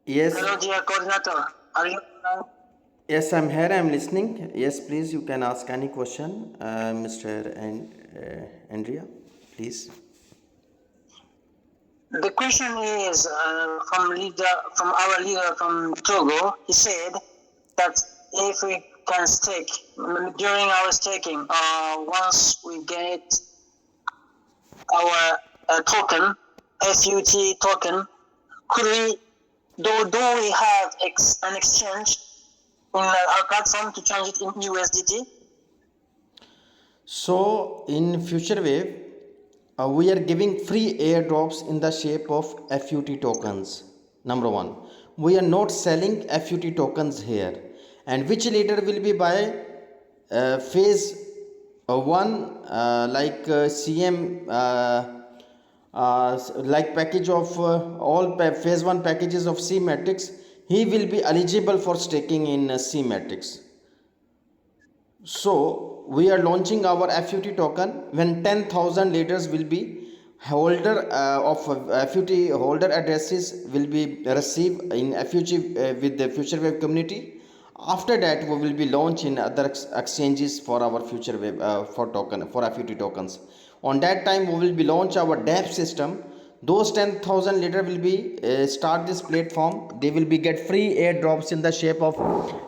Yes, Hello, dear coordinator. Are you now? yes, I'm here. I'm listening. Yes, please, you can ask any question, Mr. Andrea, please. The question is from our leader from Togo. He said that if we can stake during our staking, once we get our token, FUT token, could we do we have an exchange in our platform to change it in USDT? So, in Future Wave, we are giving free airdrops in the shape of FUT tokens. Number one, we are not selling FUT tokens here, and which later will be by phase one, CM. Like package of phase 1 packages of C matrix, he will be eligible for staking in C matrix. So we are launching our FUT token when 10,000 leaders will be holder of FUT holder addresses will be received in FUT with the Future Wave community. After that, we will be launch in other exchanges for our Future Wave for FUT tokens. On that time, we will be launch our DApp system. Those 10,000 leader will be start this platform. They will be get free airdrops in the shape of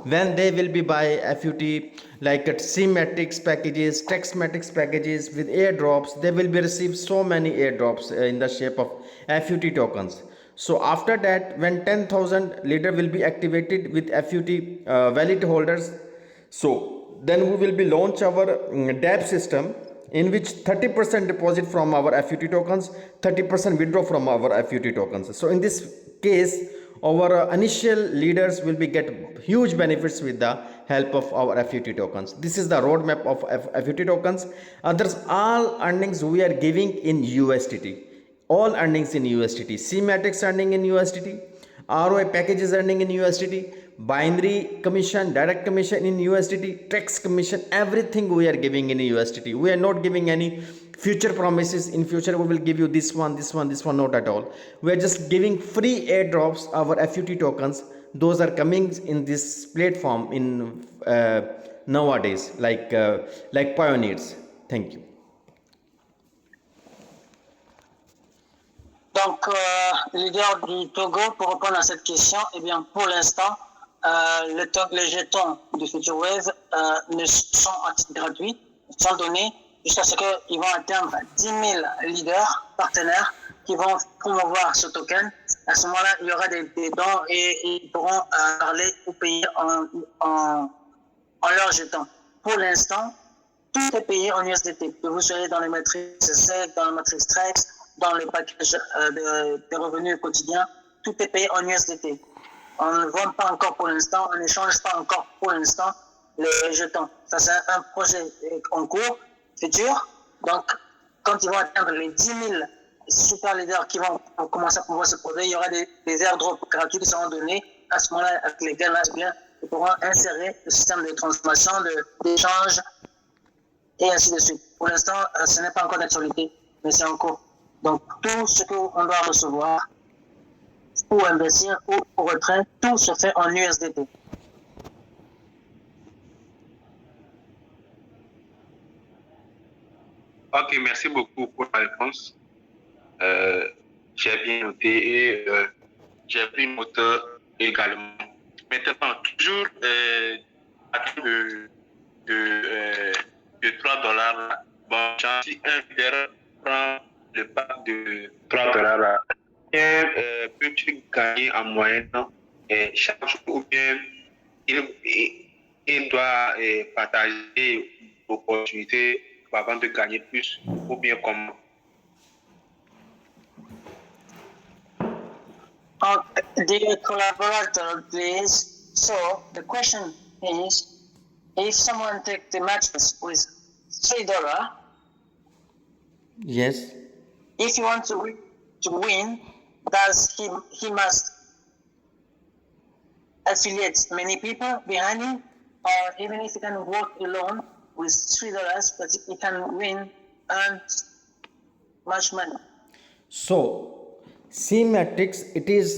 when they will be buy FUT like C matrix packages, text matrix packages with airdrops. They will be receive so many airdrops in the shape of FUT tokens. So after that, when 10,000 leader will be activated with FUT valid holders, so then we will be launch our DApp system in which 30% deposit from our FUT tokens, 30% withdraw from our FUT tokens. So in this case, our initial leaders will be get huge benefits with the help of our FUT tokens. This is the roadmap of FUT tokens. Others all earnings we are giving in USDT. All earnings in USDT. C matrix earning in USDT. ROI packages earning in USDT. Binary commission, direct commission in USDT, text commission, everything we are giving in USDT. We are not giving any future promises. In future, we will give you this one, this one, this one, not at all. We are just giving free airdrops, our FUT tokens. Those are coming in this platform in nowadays, like pioneers. Thank you. Donc, leader du Togo, pour répondre à cette question, eh bien, pour l'instant, les jetons de Future Wave ne sont à titre gratuit, sont donnés jusqu'à ce qu'ils vont atteindre 10 000 leaders, partenaires, qui vont promouvoir ce token. À ce moment-là, il y aura des dons et ils pourront parler ou payer en leurs jetons. Pour l'instant, tout est payé en USDT. Que vous soyez dans les matrices SEC, dans les matrices TREX, dans les packages de revenus quotidiens, tout est payé en USDT. On ne vend pas encore pour l'instant, on n'échange pas encore pour l'instant les jetons. Ça, c'est un projet en cours, futur. Donc, quand ils vont atteindre les 10 000 super leaders qui vont commencer à pouvoir se produire, il y aura des airdrops gratuits qui seront donnés. À ce moment-là, avec lesquels ils pourront insérer le système de transformation, d'échange, et ainsi de suite. Pour l'instant, ce n'est pas encore d'actualité, mais c'est en cours. Donc, tout ce qu'on doit recevoir ou investir ou au retrait, tout se fait en USDT. Ok, merci beaucoup pour la réponse. J'ai bien noté et j'ai pris note également. Maintenant, toujours à titre de 3 dollars, bon, si un leader prend le pack de 3 dollars, peux-tu gagner en moyenne chaque jour ou bien il doit partager l'opportunité avant de gagner plus ou bien comment? Dear collaborator, please. So the question is, if someone takes the mattress with $3, Yes. if you want to win, does he must affiliate many people behind him, or even if he can work alone with $3, but he can earn much money? So C matrix, it is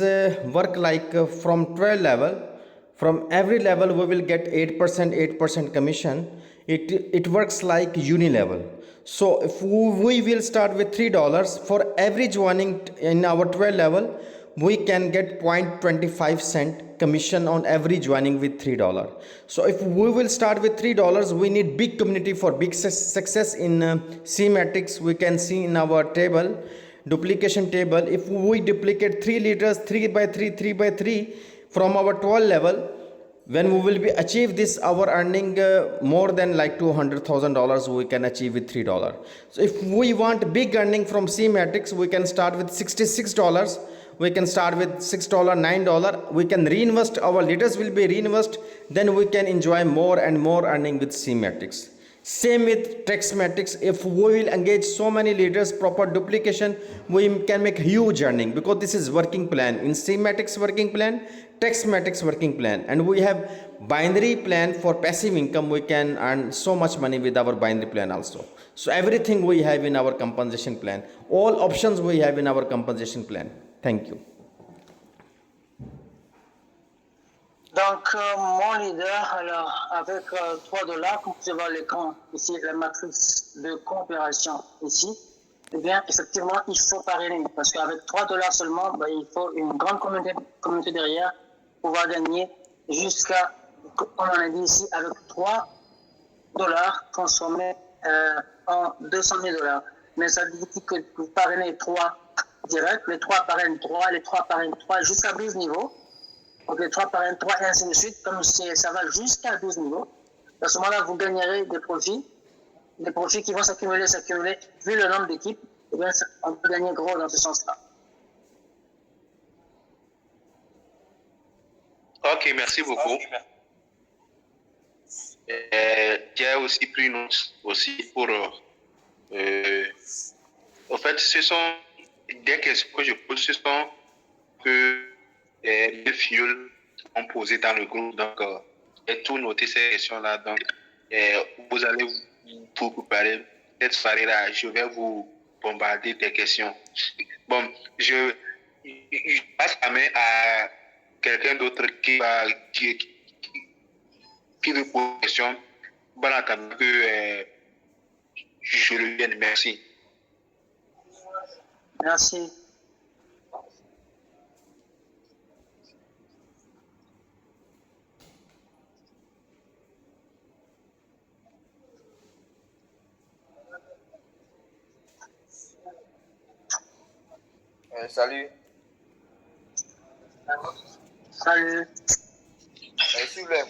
work like from 12 level. From every level we will get 8% commission. It works like uni level. So if we will start with $3 for every joining in our 12 level, we can get 0.25 cent commission on every joining with $3. So if we will start with $3, we need big community for big success in C matrix. We can see in our table, duplication table, if we duplicate 3 leaders 3 by 3 3 by 3 from our 12 level, when we will be achieve this, our earning more than like $200,000 we can achieve with $3. So if we want big earning from C matrix, we can start with $66, we can start with $6, $9, we can reinvest, our leaders will be reinvest, then we can enjoy more and more earning with C matrix. Same with text matrix. If we will engage so many leaders, proper duplication, we can make huge earning, because this is working plan in C matrix working plan, text matrix working plan, and we have binary plan for passive income. We can earn so much money with our binary plan also. So everything we have in our compensation plan, all options we have in our compensation plan. Thank you. Donc, mon leader, alors, avec $3, comme vous voir l'écran ici, la matrice de coopération ici, eh bien, effectivement, il faut parrainer. Parce qu'avec $3 seulement, ben, il faut une grande communauté derrière pour pouvoir gagner jusqu'à, comme on a dit ici, avec $3 transformés en $200,000. Mais ça dit que vous parrainez 3 directs, les 3 parrainent 3, les 3 parrainent 3 jusqu'à 12 niveaux. Donc les 3 parrainent 3 et ainsi de suite, comme ça va jusqu'à 12 niveaux. À ce moment-là, vous gagnerez des profits qui vont s'accumuler. Vu le nombre d'équipes, eh bien, on peut gagner gros dans ce sens-là. Ok, merci beaucoup. J'ai aussi pris note aussi pour... en fait, ce sont des questions que je pose, ce sont que les filles ont posé dans le groupe. Donc, j'ai tout noté ces questions-là. Donc, vous allez vous préparer. Cette soirée-là, je vais vous bombarder des questions. Bon, je passe la main à quelqu'un d'autre qui vous pose une question. Bon, attendant que je revienne. Merci. Merci. Salut. Salut. S'il vous plaît,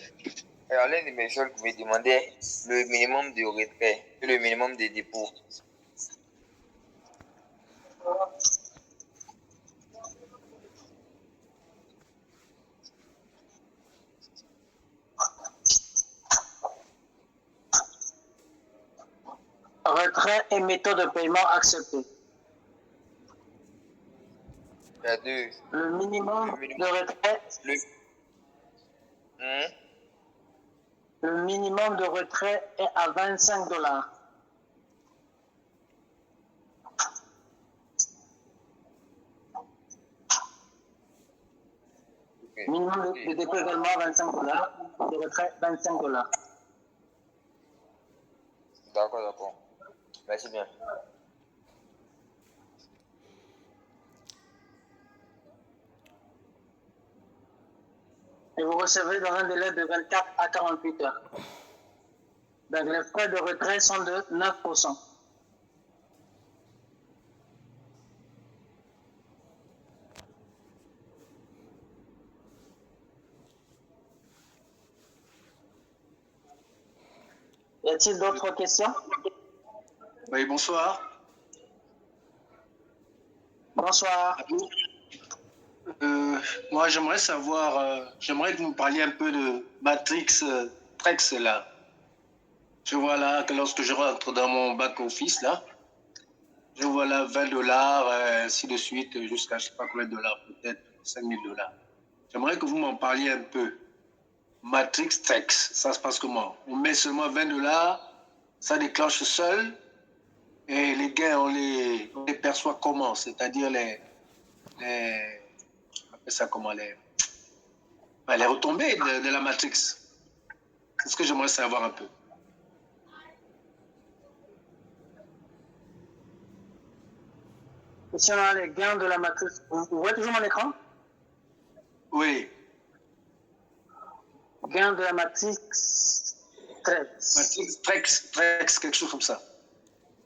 l'un de mes soeurs me demandait le minimum de retrait et le minimum de dépôt. Retrait et méthode de paiement acceptée. Il y a deux. Le minimum de retrait. Le minimum de retrait est à $25. Okay. Minimum de dépôt également $25. De retrait $25. D'accord. Merci bien. Et vous recevez dans un délai de 24 à 48 heures. Donc les frais de retrait sont de 9%. Y a-t-il d'autres questions? Oui, bonsoir. Bonsoir. Moi, j'aimerais savoir, j'aimerais que vous me parliez un peu de Matrix Trex là. Je vois là que lorsque je rentre dans mon back-office là, je vois là $20, ainsi de suite, jusqu'à je ne sais pas combien de dollars, peut-être $5,000. J'aimerais que vous m'en parliez un peu. Matrix Trex, ça se passe comment? On met seulement $20, ça déclenche seul, et les gains, on les perçoit comment? C'est-à-dire on appelle ça comment, les retombées de la Matrix. C'est ce que j'aimerais savoir un peu. Ici, on a les gains de la matrice. Vous voyez toujours mon écran? Oui, Gains de la matrice 13. Matrix, Trex, quelque chose comme ça.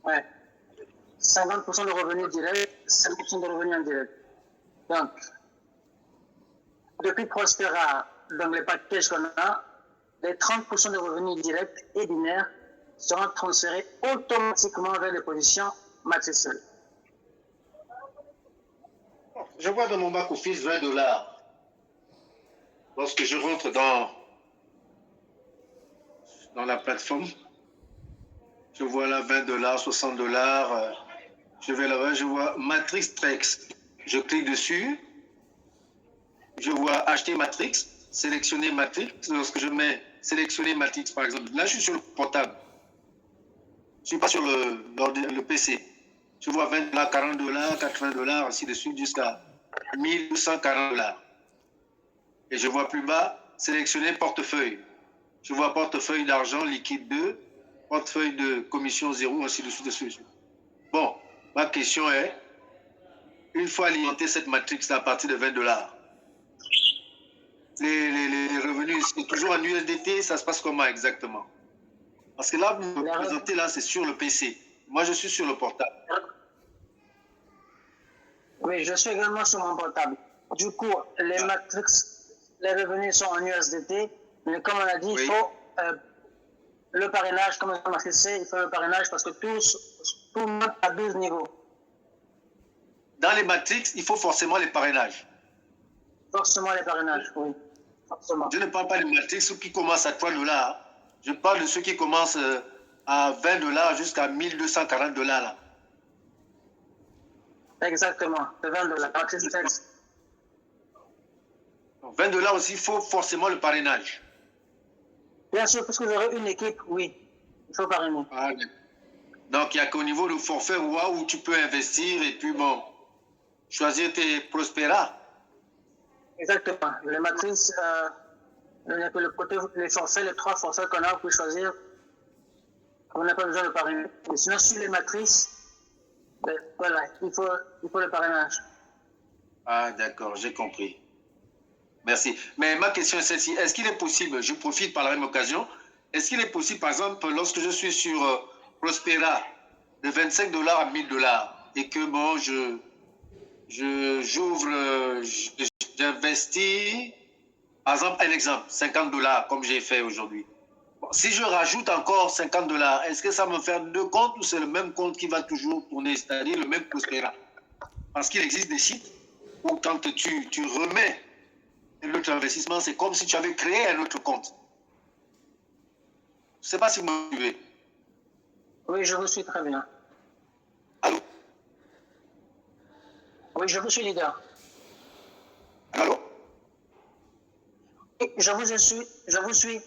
Ouais. 50% de revenus directs, 5% de revenus indirects. Donc, depuis Prospera, dans les packages qu'on a, les 30% de revenus directs et binaires seront transférés automatiquement vers les positions matricielles. Je vois dans mon back-office $20. Lorsque je rentre dans la plateforme, je vois là $20, $60. Je vais là-bas, je vois Matrix Trex. Je clique dessus. Je vois acheter Matrix, sélectionner Matrix. Lorsque je mets sélectionner Matrix, par exemple, là je suis sur le portable. Je ne suis pas sur le PC. Je vois $20, $40, $80, ainsi de suite, jusqu'à $1240. Et je vois plus bas, sélectionner portefeuille. Je vois portefeuille d'argent liquide 2, portefeuille de commission 0, ainsi de suite, ainsi de suite. Bon, ma question est, une fois alimenté cette matrix à partir de $20, les revenus, c'est toujours en USDT, ça se passe comment exactement? Parce que là, vous me présentez, là, c'est sur le PC. Moi, je suis sur le portable. Oui, je suis également sur mon portable. Du coup, les matrix, les revenus sont en USDT, mais comme on a dit, Oui. il faut le parrainage, comme on a fait, il faut le parrainage parce que tout monte à 12 niveaux. Dans les matrix, il faut forcément les parrainages. Forcément les parrainages, oui. Forcément. Je ne parle pas des matrix qui commencent à $3. Je parle de ceux qui commencent à $20 jusqu'à $1240 là. Exactement, le $20. Matrix Trex. Donc, $20 aussi, il faut forcément le parrainage. Bien sûr, parce que vous aurez une équipe, oui, il faut parrainer. Ah, donc, il n'y a qu'au niveau du forfait où tu peux investir et puis bon, choisir tes Prospera. Exactement. Les matrices, il n'y a que le côté, les forfaits, les 3 forfaits qu'on a, vous pouvez choisir. On n'a pas besoin de parrainer. Mais sinon, sur les matrices, ben, voilà, il faut le parrainage. Ah, d'accord, j'ai compris. Merci. Mais ma question est celle-ci. Est-ce qu'il est possible, je profite par la même occasion, est-ce qu'il est possible, par exemple, lorsque je suis sur Prospera, de $25 à $1000 et que bon, j'investis, par exemple, un exemple, $50 comme j'ai fait aujourd'hui. Bon, si je rajoute encore $50, est-ce que ça me fait 2 comptes ou c'est le même compte qui va toujours tourner, c'est-à-dire le même Prospera? Parce qu'il existe des sites où quand tu remets un autre investissement, c'est comme si tu avais créé un autre compte. Je ne sais pas si vous me suivez. Oui, je vous suis très bien. Allô? Oui, je vous suis, leader. Allô? Oui, je vous suis.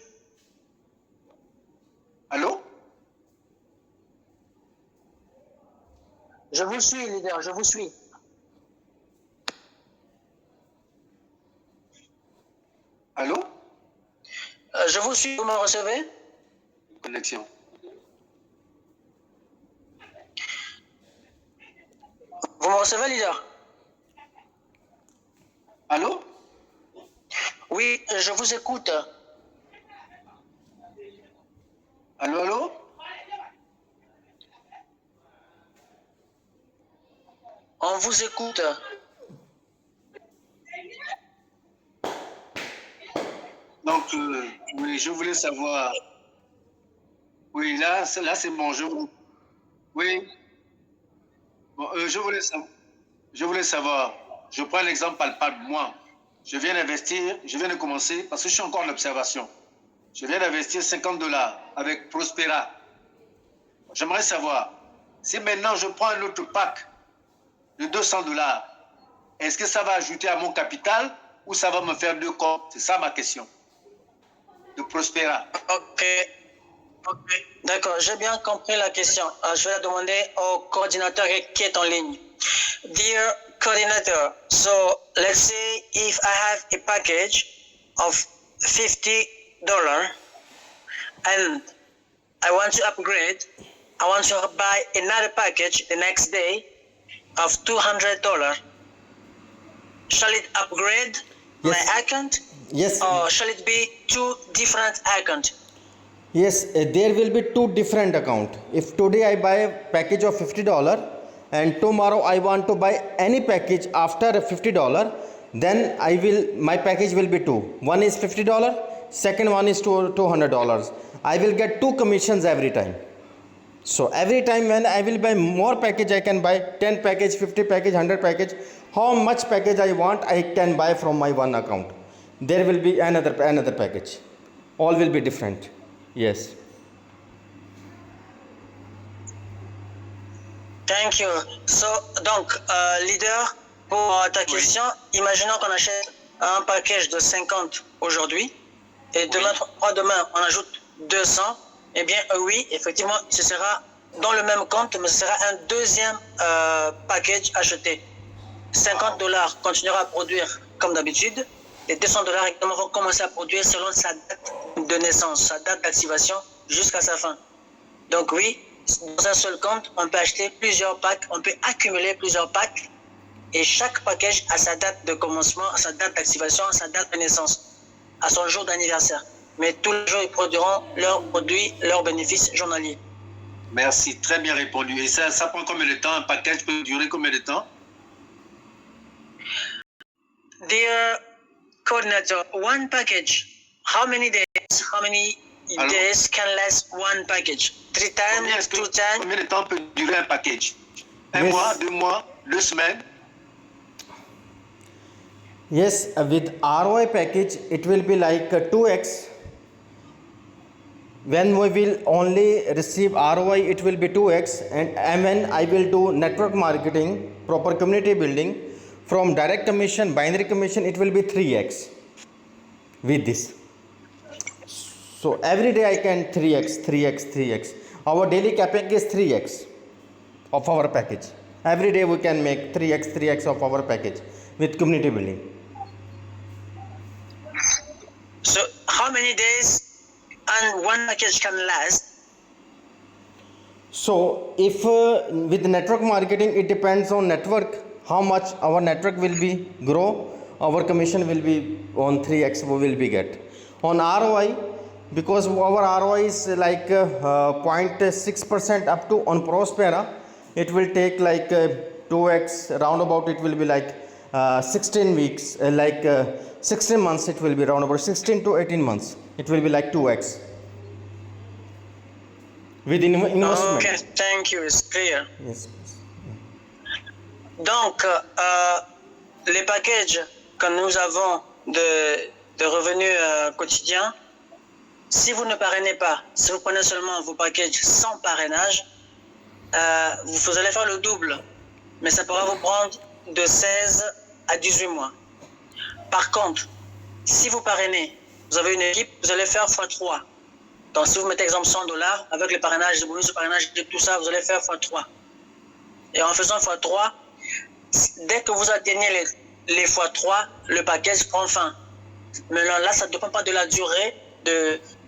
Allô? Je vous suis, leader, je vous suis. Allô? Je vous suis, vous me recevez? Connexion. Vous me recevez, leader? Allô? Oui, je vous écoute. Allô, allô? On vous écoute. Donc, oui, je voulais savoir. Oui, là c'est bon. Oui. Bon, je voulais savoir. Je prends l'exemple palpable. Moi, je viens d'investir, je viens de commencer, parce que je suis encore en observation. Je viens d'investir $50 avec Prospera. J'aimerais savoir, si maintenant je prends un autre pack de $200, est-ce que ça va ajouter à mon capital ou ça va me faire 2 comptes? C'est ça ma question. De Prospera. Ok. D'accord, j'ai bien compris la question. Je vais la demander au coordinateur qui est en ligne. Dear coordinator, so let's say if I have a package of $50 and I want to upgrade, I want to buy another package the next day of $200. Shall it upgrade Yes. my account, Yes. or shall it be two different accounts? Yes, there will be two different account. If today I buy a package of $50 and tomorrow I want to buy any package after $50, then my package will be two. One is $50, second one is $200. I will get two commissions every time. So every time when I will buy more package, I can buy 10 package, 50 package, 100 package. How much package I want, I can buy from my one account. There will be another package. All will be different. Yes. Thank you. So, donc, leader, pour ta question, imaginons qu'on achète un package de 50 aujourd'hui et demain on ajoute 200. Eh bien, oui, effectivement, ce sera dans le même compte, mais ce sera un deuxième package acheté. $50 continuera à produire comme d'habitude. Les $200 également vont commencer à produire selon sa date de naissance, sa date d'activation jusqu'à sa fin. Donc oui, dans un seul compte, on peut acheter plusieurs packs, on peut accumuler plusieurs packs et chaque package a sa date de commencement, sa date d'activation, sa date de naissance, à son jour d'anniversaire. Mais tous les jours, ils produiront leurs produits, leurs bénéfices journaliers. Merci, très bien répondu. Et ça prend combien de temps? Un package peut durer combien de temps? Dear coordinator, one package, how many days can last one package? 3 times, 2 times? Combien de temps peut durer un package? Un Yes. mois, 2 mois, 2 semaines? Yes, with ROI package, it will be like 2x. When we will only receive ROI, it will be 2x. And when I will do network marketing, proper community building, from direct commission, binary commission, it will be 3x with this. So every day I can 3x. Our daily capping is 3x of our package. Every day we can make 3x of our package with community building. So how many days and one package can last? So if with network marketing, it depends on network, how much our network will be grow, our commission will be on 3x we will be get. On ROI, because our ROI is like 0.6% up to on Prospera, it will take like 2x, roundabout it will be like 16 weeks, 16 months it will be roundabout 16 to 18 months, it will be like 2x. With investment. Okay, thank you, it's clear. Yes. Donc, les packages que nous avons de revenus quotidiens, si vous ne parrainez pas, si vous prenez seulement vos packages sans parrainage, vous allez faire le double, mais ça pourra vous prendre de 16 à 18 mois. Par contre, si vous parrainez, vous avez une équipe, vous allez faire x3. Donc, si vous mettez exemple $100, avec le parrainage, le bonus de parrainage, tout ça, vous allez faire x3. Et en faisant x3, dès que vous atteignez les x3, le package prend fin. Mais là, ça ne dépend pas de la durée,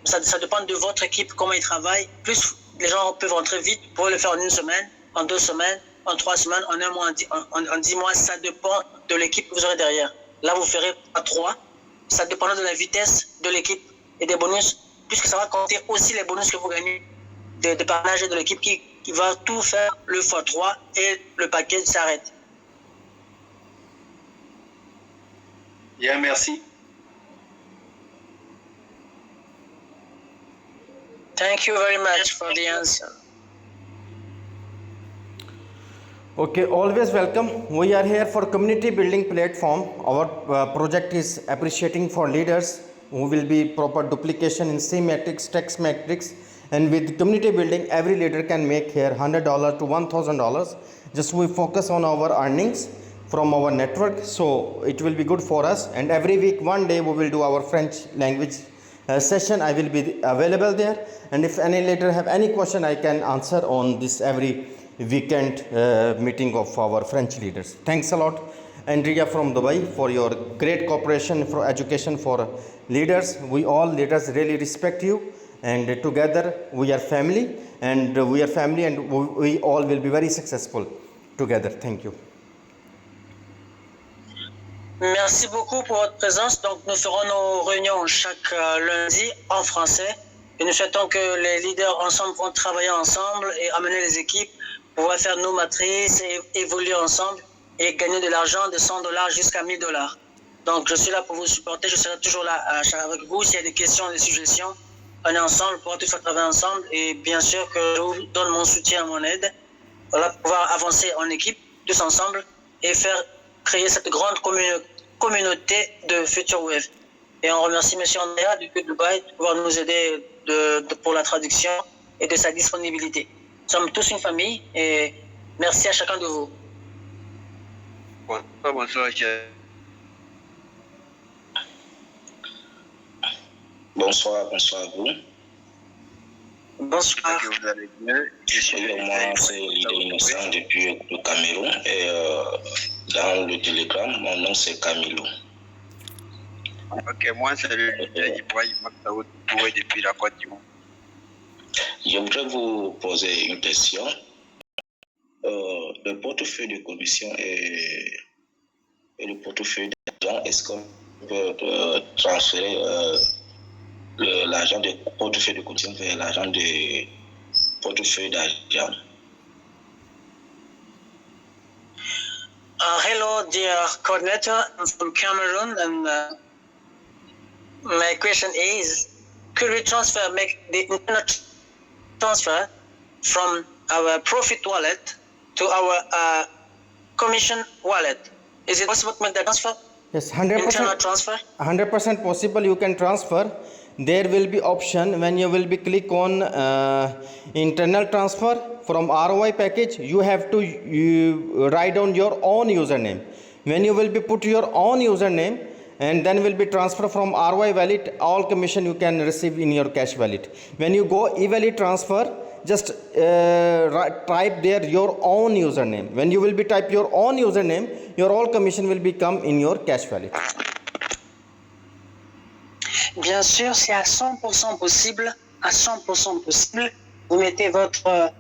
ça dépend de votre équipe, comment ils travaillent. Plus les gens peuvent rentrer vite, vous pouvez le faire en 1 semaine, en 2 semaines, en 3 semaines, en 1 mois, en 10 mois. Ça dépend de l'équipe que vous aurez derrière. Là, vous ferez x3. Ça dépendra de la vitesse de l'équipe et des bonus, puisque ça va compter aussi les bonus que vous gagnez de parrainage de l'équipe qui va tout faire le x3 et le package s'arrête. Bien, merci. Thank you very much for the answer. Okay, always welcome. We are here for community building platform. Our project is appreciating for leaders who will be proper duplication in C matrix, text matrix, and with community building, every leader can make here $100 to $1,000. Just we focus on our earnings from our network, so it will be good for us. And every week, one day, we will do our French language session. I will be available there, and if any leader have any question, I can answer on this every weekend meeting of our French leaders. Thanks a lot, Andrea from Dubai, for your great cooperation for education for leaders. We all leaders really respect you, and together we are family, and we all will be very successful together. Thank you. Merci beaucoup pour votre présence. Donc, nous ferons nos réunions chaque lundi en français. Et nous souhaitons que les leaders ensemble vont travailler ensemble et amener les équipes, pouvoir faire nos matrices et évoluer ensemble et gagner de l'argent de $100 jusqu'à $1000. Donc, je suis là pour vous supporter. Je serai toujours là avec vous. S'il y a des questions, des suggestions, on est ensemble pour tous travailler ensemble. Et bien sûr que je vous donne mon soutien, mon aide. Voilà, pour pouvoir avancer en équipe, tous ensemble, et faire créer cette grande communauté de Future Wave. Et on remercie M. Andrea depuis Dubaï de pouvoir nous aider pour la traduction et de sa disponibilité. Nous sommes tous une famille et merci à chacun de vous. Bonsoir, Bonsoir à vous. Bonsoir. que vous allez bien. Moi, c'est Leader Innocent depuis le Cameroun et dans le Telegram, mon nom c'est Camilo. Ok, moi c'est le leader Ibrahim Maktaoud depuis la Côte d'Ivoire. Je voudrais vous poser une question. Le portefeuille de commission et le portefeuille d'argent, est-ce qu'on peut transférer l'argent de portefeuille de commission vers l'argent de portefeuille d'argent? Hello, dear coordinator. I'm from Cameroon, and my question is: could we make the internet transfer from our profit wallet to our commission wallet? Is it possible to make that transfer? Yes, Internal transfer? 100% possible. You can transfer. There will be option when you will be click on internal transfer from ROI package. You have to write down your own username. When you will be put your own username, and then will be transfer from ROI wallet, all commission you can receive in your cash wallet. When you go e-wallet transfer, just type there your own username. When you will be type your own username, your all commission will become in your cash wallet. Bien sûr, c'est à 100% possible. À 100% possible. Vous mettez votre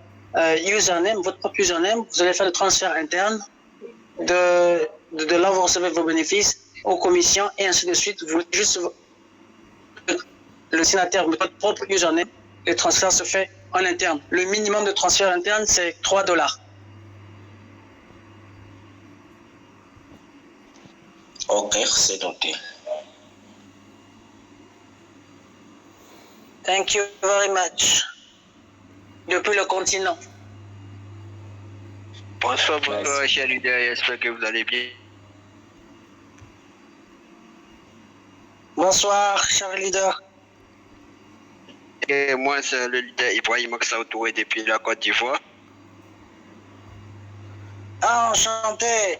username, votre propre username. Vous allez faire le transfert interne de là où vous recevez vos bénéfices aux commissions et ainsi de suite. Vous juste le destinataire, votre propre username. Le transfert se fait en interne. Le minimum de transfert interne, c'est $3. Ok, c'est noté. Thank you very much. Depuis le continent. Bonsoir, cher leader, j'espère que vous allez bien. Bonsoir, cher leader. Et moi, c'est le leader Ibrahim Maktaoud depuis la Côte d'Ivoire. Ah, enchanté.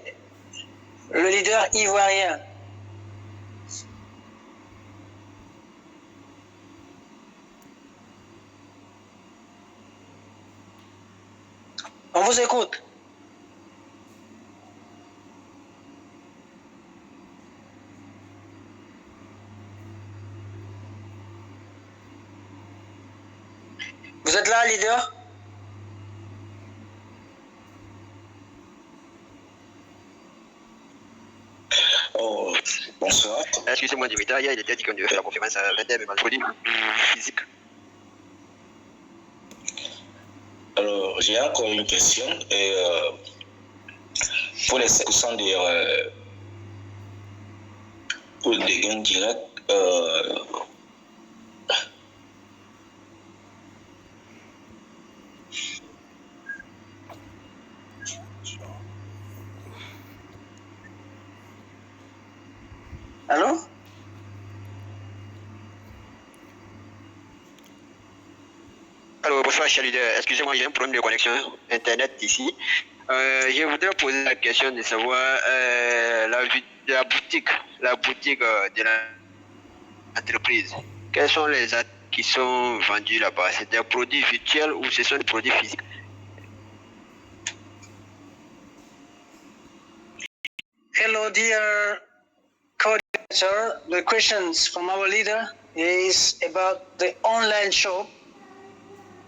Le leader ivoirien. On vous écoute. Vous êtes là, leader? Oh, bonsoir. Excusez-moi du retard, il était dit qu'on devait faire la conférence à 20h, mais vendredi, physique. Alors, j'ai encore une question. Et, pour les 5% des gains directs, Allô? Alors, bonsoir, cher leader. Excusez-moi, j'ai un problème de connexion Internet ici. Je voudrais poser la question de savoir la boutique de l'entreprise. Quels sont les actes qui sont vendus là-bas? C'est des produits virtuels ou ce sont des produits physiques? Hello, dear coordinator. The questions from our leader is about the online shop.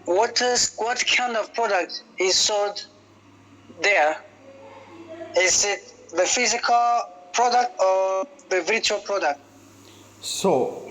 What kind of product is sold there? Is it the physical product or the virtual product? So,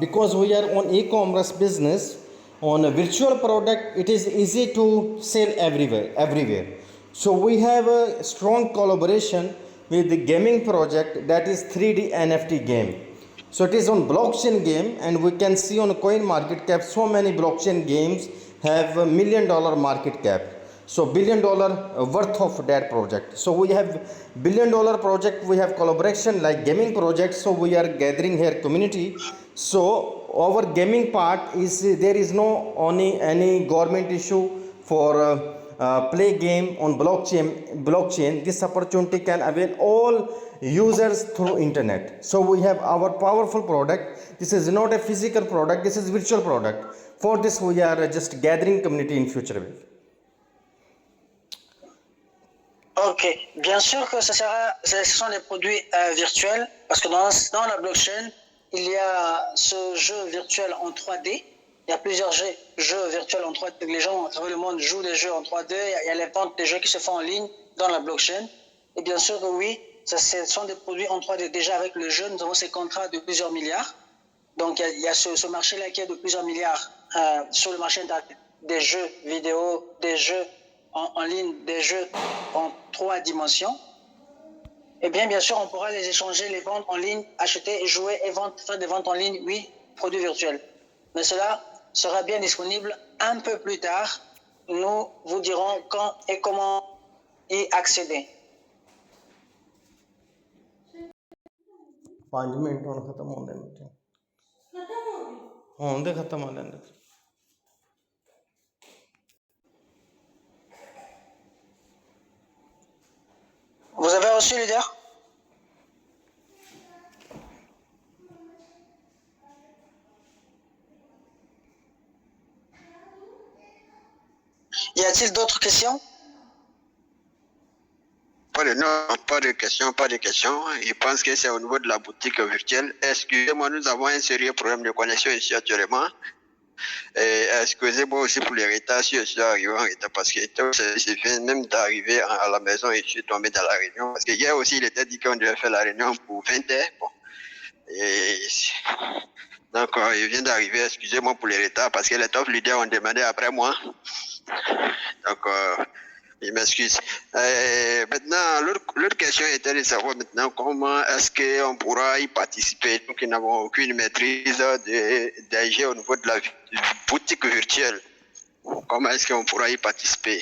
because we are on e-commerce business, on a virtual product, it is easy to sell everywhere. So we have a strong collaboration with the gaming project, that is 3D NFT game. So it is on blockchain game, and we can see on coin market cap so many blockchain games have $1 million market cap. So $1 billion worth of that project. So we have $1 billion project, we have collaboration like gaming project. So we are gathering here community. So our gaming part is, there is no any government issue for play game on blockchain. This opportunity can avail all users through internet. So we have our powerful product. This is not a physical product, this is virtual product. For this we are just gathering community in future way. Ok, bien sûr que ce sont des produits virtuels, parce que dans la blockchain, il y a ce jeu virtuel en 3D. Il y a plusieurs jeux virtuels en 3D. Les gens à travers le monde jouent des jeux en 3D. Il y a les ventes des jeux qui se font en ligne dans la blockchain. Et bien sûr que oui, ce sont des produits en 3D. Déjà avec le jeu, nous avons ces contrats de plusieurs milliards. Donc il y a ce marché-là qui est de plusieurs milliards sur le marché internet. Des jeux vidéo, des jeux en ligne, des jeux en 3 dimensions. Eh bien sûr, on pourra les échanger, les vendre en ligne, acheter, jouer et vendre, faire des ventes en ligne, oui, produits virtuels. Mais cela sera bien disponible un peu plus tard. Nous vous dirons quand et comment y accéder. 5 ਮਿੰਟ ਹੁਣ ਖਤਮ ਹੋਣ ਦੇ ਮਿੰਟ ਹੋਣ ਦੇ ਖਤਮ ਹੋ ਲੈਂਦੇ Vous avez reçu, leader? Y a-t-il d'autres questions? Pas de questions. Je pense que c'est au niveau de la boutique virtuelle. Excusez-moi, nous avons un sérieux problème de connexion ici actuellement. Et excusez-moi aussi pour les retards si je suis arrivé en retard, parce que je viens même d'arriver à la maison et je suis tombé dans la réunion. Parce que hier aussi, il était dit qu'on devait faire la réunion pour 20h. Bon. Et donc, il vient d'arriver. Excusez-moi pour les retards, parce que les top leaders ont demandé après moi. Donc, je m'excuse. Maintenant, l'autre question était de savoir maintenant comment est-ce qu'on pourra y participer. Donc, nous n'avons aucune maîtrise des jeux au niveau de la boutique virtuelle. Comment est-ce qu'on pourra y participer?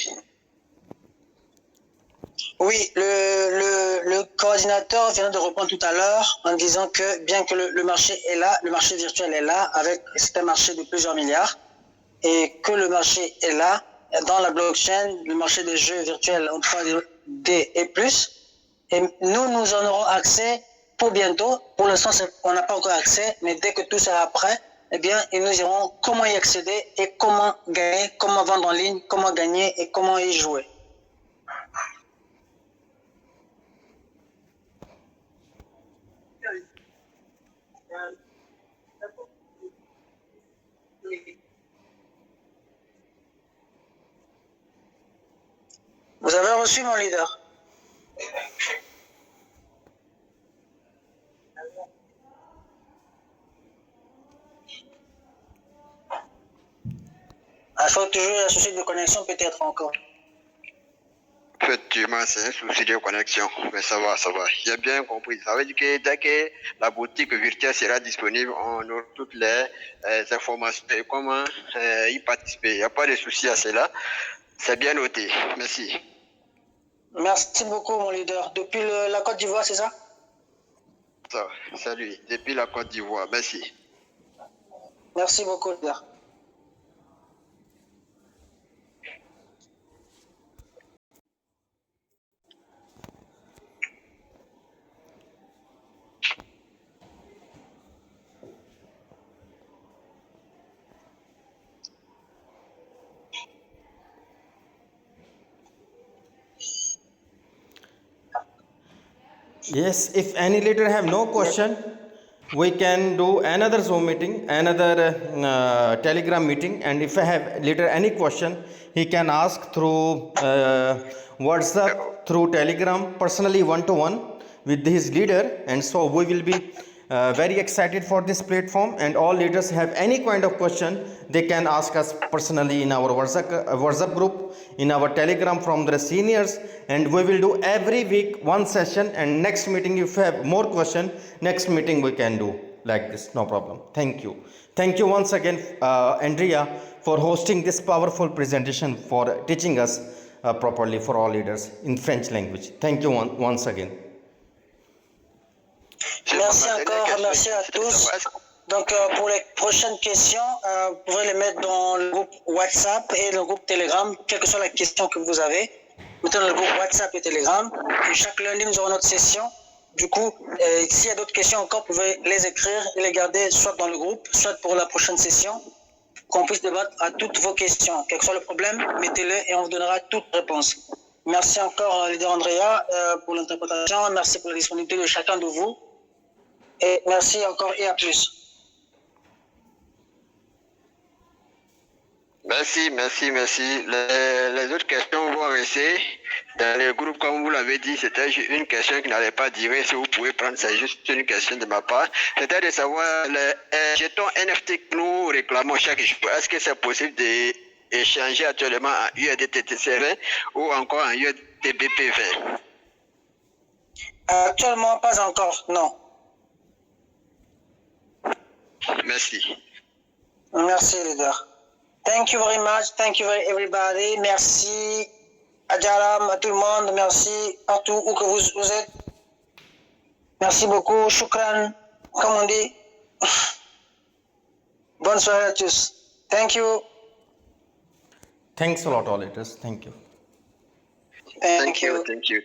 Oui, le coordinateur vient de répondre tout à l'heure en disant que bien que le marché est là, le marché virtuel est là, c'est un marché de plusieurs milliards, et que le marché est là, dans la blockchain, le marché des jeux virtuels en 3D et plus, et nous en aurons accès pour bientôt. Pour l'instant, on n'a pas encore accès, mais dès que tout sera prêt, eh bien, ils nous diront comment y accéder et comment gagner, comment vendre en ligne, comment gagner et comment y jouer. Vous avez reçu mon leader? Il faut toujours un souci de connexion peut-être encore. Effectivement, c'est un souci de connexion, mais ça va. J'ai bien compris. Ça veut dire que dès que la boutique virtuelle sera disponible, on aura toutes les informations et comment y participer. Il n'y a pas de souci à cela. C'est bien noté. Merci. Merci beaucoup, mon leader. Depuis la Côte d'Ivoire, c'est ça? Salut. Depuis la Côte d'Ivoire. Merci. Merci beaucoup, leader. Yes, if any leader have no question, we can do another Zoom meeting, another Telegram meeting, and if I have leader any question, he can ask through WhatsApp, through Telegram, personally one to one with his leader, and so we will be very excited for this platform. And all leaders have any kind of question, they can ask us personally in our WhatsApp group, in our Telegram from the seniors, and we will do every week one session. And next meeting, if you have more question, next meeting we can do like this, no problem. Thank you once again, Andrea, for hosting this powerful presentation, for teaching us properly for all leaders in French language. Thank you once again. Merci encore, merci à tous. Donc, pour les prochaines questions, vous pouvez les mettre dans le groupe WhatsApp et le groupe Telegram, quelle que soit la question que vous avez. Mettez dans le groupe WhatsApp et Telegram. Et chaque lundi, nous aurons notre session. Du coup, s'il y a d'autres questions encore, vous pouvez les écrire et les garder soit dans le groupe, soit pour la prochaine session, qu'on puisse débattre à toutes vos questions. Quel que soit le problème, mettez-le et on vous donnera toutes les réponses. Merci encore, leader Andrea, pour l'interprétation. Merci pour la disponibilité de chacun de vous. Et merci encore et à plus. Merci. Les autres questions vont rester dans le groupe, comme vous l'avez dit. C'était une question qui n'allait pas durer. Si vous pouvez prendre, c'est juste une question de ma part. C'était de savoir les jetons NFT que nous réclamons chaque jour. Est-ce que c'est possible d'échanger actuellement en USDTC 20 ou encore en USDBP 20? Actuellement, pas encore, non. Merci. Merci, leader. Thank you very much. Thank you very everybody. Merci à Jaram, à tout le monde. Merci partout où que vous êtes. Merci beaucoup. Shukran, comme on dit. Bonne soirée à tous. Thank you. Thanks a lot, all leaders. Thank you. Thank you. Thank you.